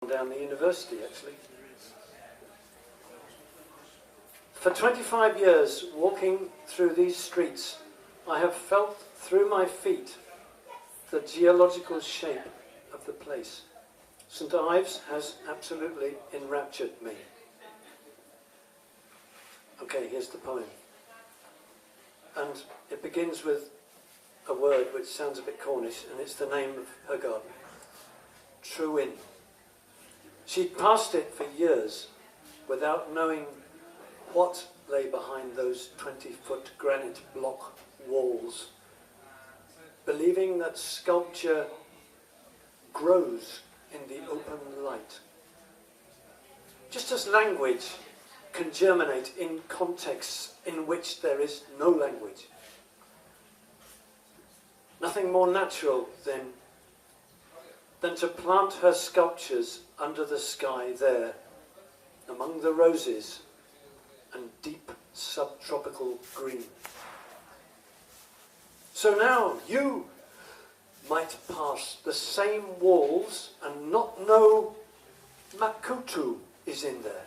down the university, actually. For 25 years, walking through these streets, I have felt through my feet the geological shape of the place. St. Ives has absolutely enraptured me. Okay, here's the poem. And it begins with a word which sounds a bit Cornish, and it's the name of her garden. Trewin. She'd passed it for years without knowing what lay behind those 20-foot granite block walls, believing that sculpture grows in the open light. Just as language can germinate in contexts in which there is no language. Nothing more natural than to plant her sculptures under the sky there, among the roses and deep subtropical green. So now you might pass the same walls and not know Makutu is in there,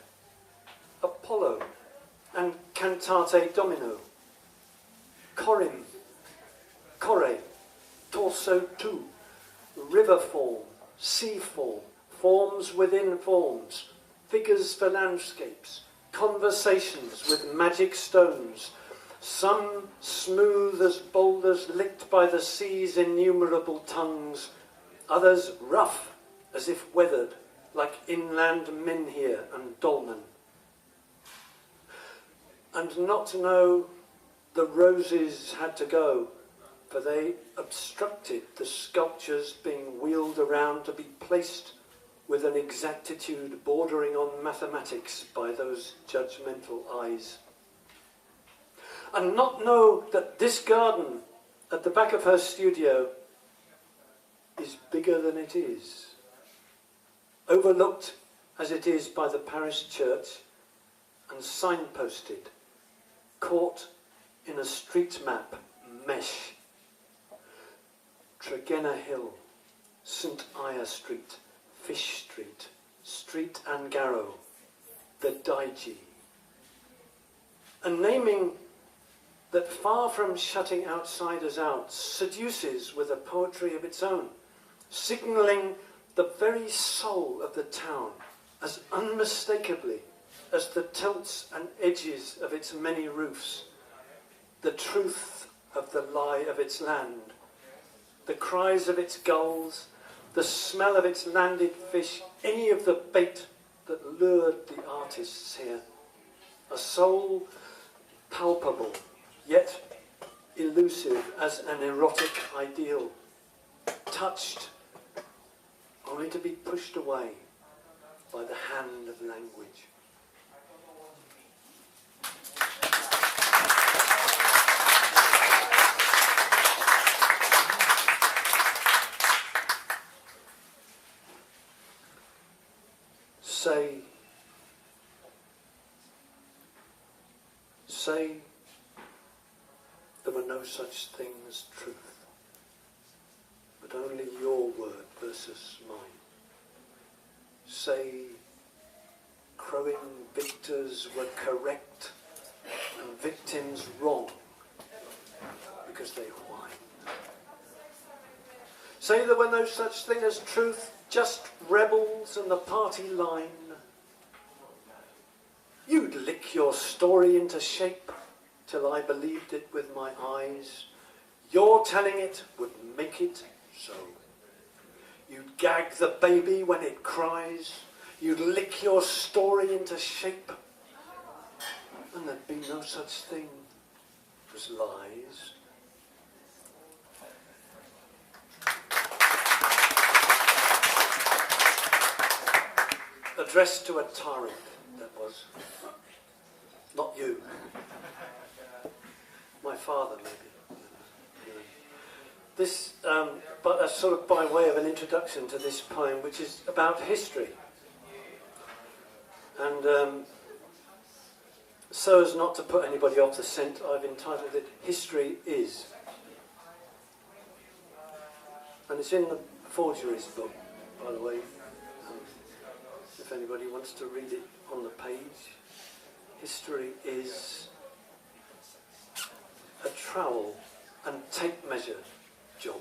Apollo and Cantate Domino, Corim, Corre, Torso 2, river form, sea form, forms within forms, figures for landscapes, conversations with magic stones, some smooth as boulders licked by the sea's innumerable tongues, others rough as if weathered like inland menhir and dolmen. And not to know the roses had to go, for they obstructed the sculptures being wheeled around to be placed with an exactitude bordering on mathematics by those judgmental eyes. And not know that this garden at the back of her studio is bigger than it is, overlooked as it is by the parish church and signposted, caught in a street map mesh. Tregenna Hill, St. Iyer Street, Fish Street, Street Angarrow, the Daiji. A naming that, far from shutting outsiders out, seduces with a poetry of its own, signalling the very soul of the town as unmistakably as the tilts and edges of its many roofs, the truth of the lie of its land, the cries of its gulls, the smell of its landed fish, any of the bait that lured the artists here. A soul palpable, yet elusive as an erotic ideal, touched only to be pushed away by the hand of language. Say there were no such thing as truth, but only your word versus mine. Say crowing victors were correct and victims wrong because they whined. Say there were no such thing as truth, just rebels and the party line. You'd lick your story into shape till I believed it with my eyes. Your telling it would make it so. You'd gag the baby when it cries. You'd lick your story into shape. And there'd be no such thing as lies. Addressed to a tyrant, that was. Not you. My father, maybe. This, but a sort of by way of an introduction to this poem, which is about history. And so as not to put anybody off the scent, I've entitled it History Is. And it's in the Forgeries book, by the way. if anybody wants to read it on the page. History is a trowel and tape measure job.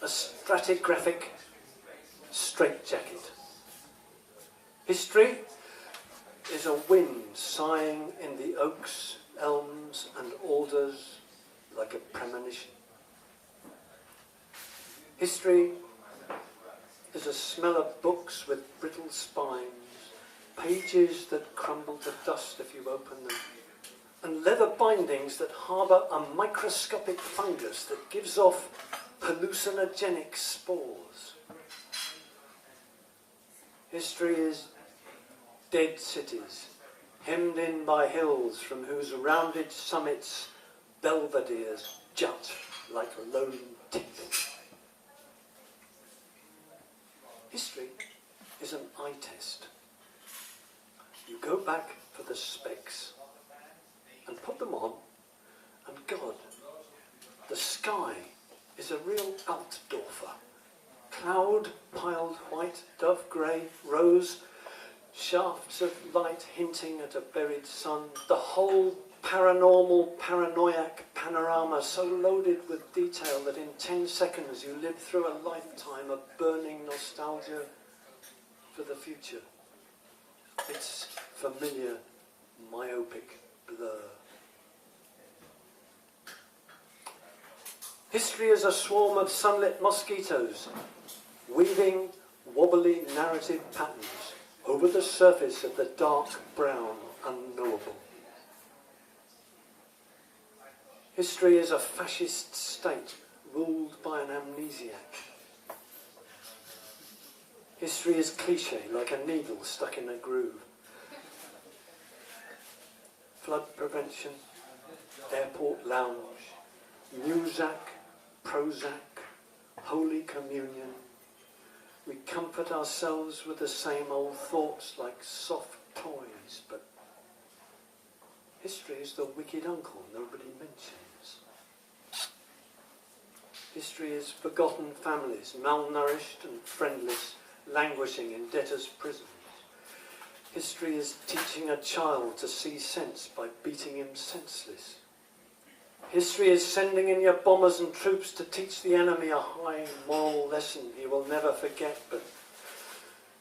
A stratigraphic straitjacket. History is a wind sighing in the oaks, elms and alders like a premonition. History is a smell of books with brittle spines, pages that crumble to dust if you open them, and leather bindings that harbour a microscopic fungus that gives off hallucinogenic spores. History is dead cities, hemmed in by hills from whose rounded summits belvederes jut like lone teeth. History is an eye test. You go back for the specs and put them on, and God, the sky is a real Altdorfer. Cloud piled white, dove grey, rose, shafts of light hinting at a buried sun, the whole paranormal, paranoiac panorama so loaded with detail that in 10 seconds you live through a lifetime of burning nostalgia for the future. Its familiar, myopic blur. History is a swarm of sunlit mosquitoes, weaving wobbly narrative patterns over the surface of the dark brown unknowable. History is a fascist state ruled by an amnesiac. History is cliché, like a needle stuck in a groove. Flood prevention, airport lounge, Muzak, Prozac, Holy Communion. We comfort ourselves with the same old thoughts like soft toys, but history is the wicked uncle nobody mentions. History is forgotten families, malnourished and friendless, languishing in debtors' prisons. History is teaching a child to see sense by beating him senseless. History is sending in your bombers and troops to teach the enemy a high moral lesson he will never forget, but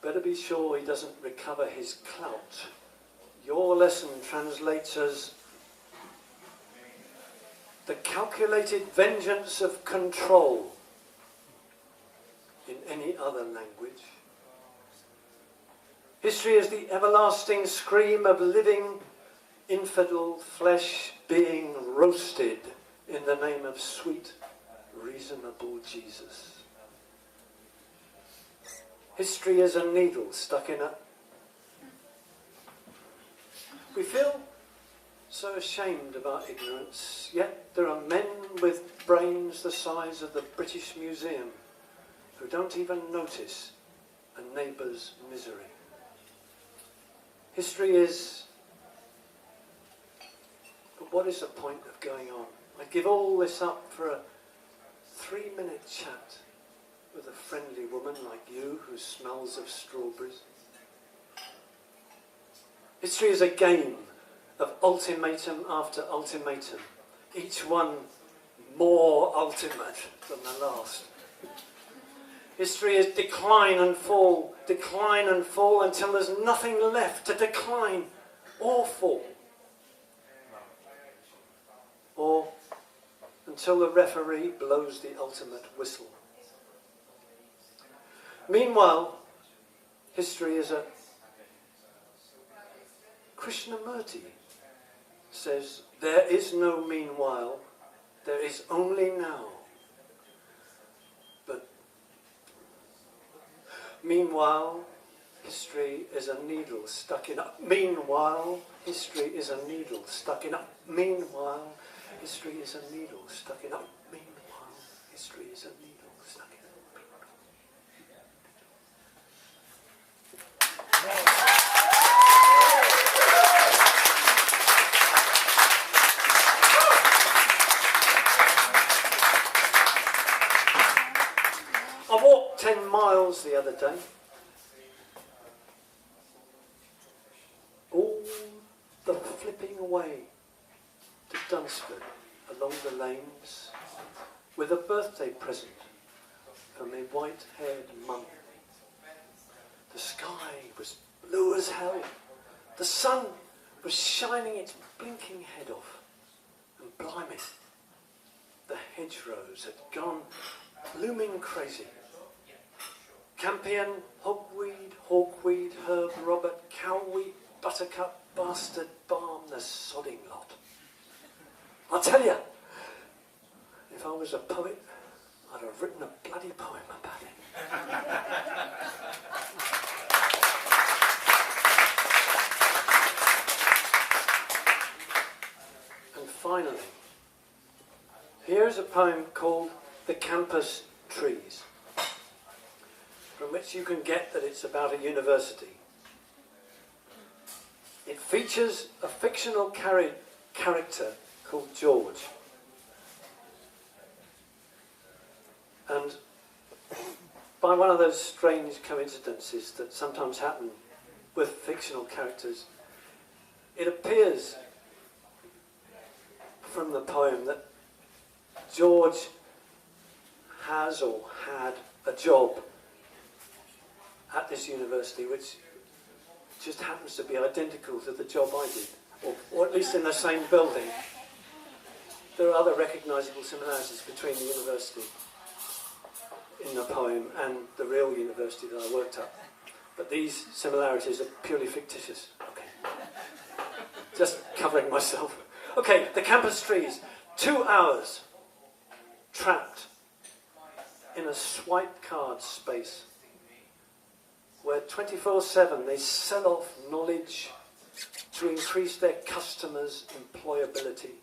better be sure he doesn't recover his clout. Your lesson translates as the calculated vengeance of control in any other language. History is the everlasting scream of living infidel flesh being roasted in the name of sweet, reasonable Jesus. History is a needle stuck in a... We feel so ashamed of our ignorance, yet there are men with brains the size of the British Museum who don't even notice a neighbour's misery. History is... But what is the point of going on? I'd give all this up for a 3-minute chat with a friendly woman like you who smells of strawberries. History is a game of ultimatum after ultimatum, each one more ultimate than the last. History is decline and fall until there's nothing left to decline or fall. Or until the referee blows the ultimate whistle. Meanwhile, history is a... Krishnamurti says, there is no meanwhile, there is only now. But meanwhile, history is a needle stuck in a... Meanwhile, history is a needle stuck in a... Meanwhile, history is a needle stuck in a... Meanwhile, history is a needle stuck in a... I walked 10 miles the other day. Oxford along the lanes with a birthday present for my white-haired mum. The sky was blue as hell. The sun was shining its blinking head off. And blimey, the hedgerows had gone blooming crazy. Campion, hogweed, hawkweed, herb, robert, cowweed, buttercup, bastard, balm, the sodding lot. I'll tell you, if I was a poet, I'd have written a bloody poem about it. And finally, here's a poem called The Campus Trees, from which you can get that it's about a university. It features a fictional character called George. And by one of those strange coincidences that sometimes happen with fictional characters, it appears from the poem that George has or had a job at this university which just happens to be identical to the job I did, or at least in the same building. There are other recognisable similarities between the university in the poem and the real university that I worked at. But these similarities are purely fictitious. Okay. Just covering myself. Okay, the campus trees. 2 hours trapped in a swipe card space where 24/7 they sell off knowledge to increase their customers' employability,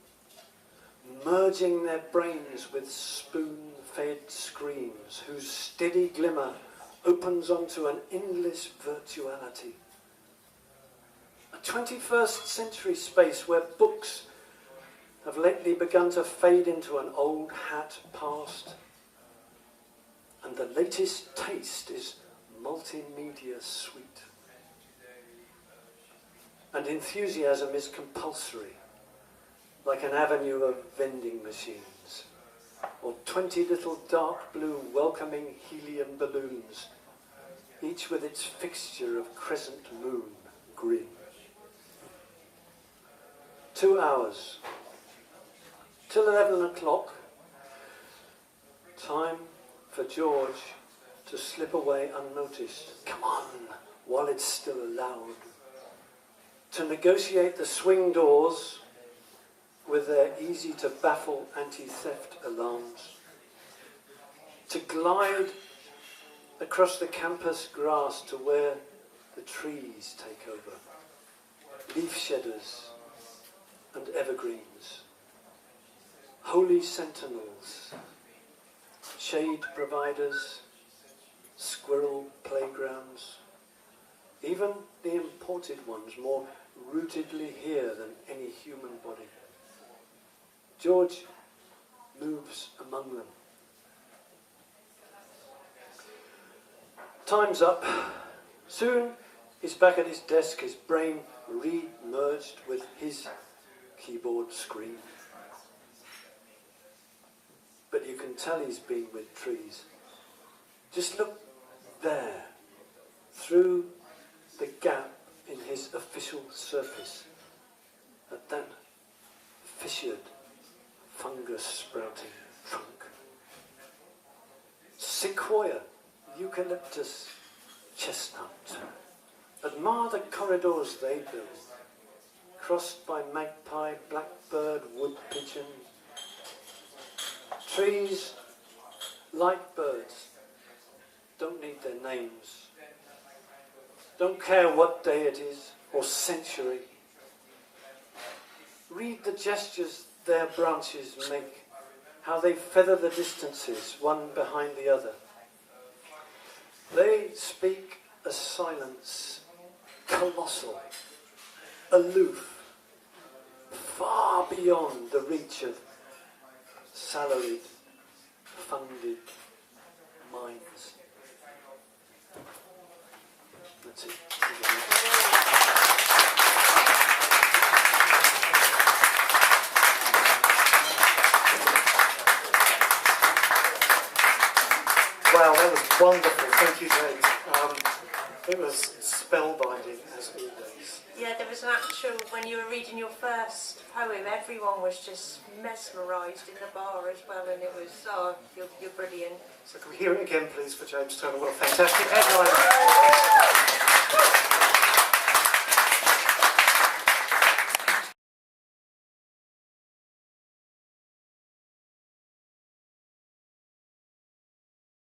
merging their brains with spoon-fed screens whose steady glimmer opens onto an endless virtuality. A 21st century space where books have lately begun to fade into an old hat past, and the latest taste is multimedia sweet. And enthusiasm is compulsory, like an avenue of vending machines, or 20 little dark blue welcoming helium balloons, each with its fixture of crescent moon grin. 2 hours, till 11 o'clock, time for George to slip away unnoticed. Come on, while it's still allowed. To negotiate the swing doors with their easy-to-baffle anti-theft alarms. To glide across the campus grass to where the trees take over. Leaf shedders and evergreens. Holy sentinels. Shade providers. Squirrel playgrounds. Even the imported ones, more rootedly here than any human body. George moves among them. Time's up. Soon he's back at his desk, his brain re-merged with his keyboard screen. But you can tell he's been with trees. Just look there, through the gap in his official surface, at that fissured, fungus-sprouting trunk. Sequoia, eucalyptus, chestnut. Admire the corridors they build, crossed by magpie, blackbird, wood pigeon. Trees, like birds, don't need their names. Don't care what day it is or century. Read the gestures their branches make, how they feather the distances, one behind the other. They speak a silence, colossal, aloof, far beyond the reach of salaried, funded minds. That's it. That was wonderful. Thank you, James. It was spellbinding, as always. Yeah, there was an actual, when you were reading your first poem, everyone was just mesmerised in the bar as well, and it was, oh, you're brilliant. So can we hear it again, please, for James Turner? What a fantastic headline.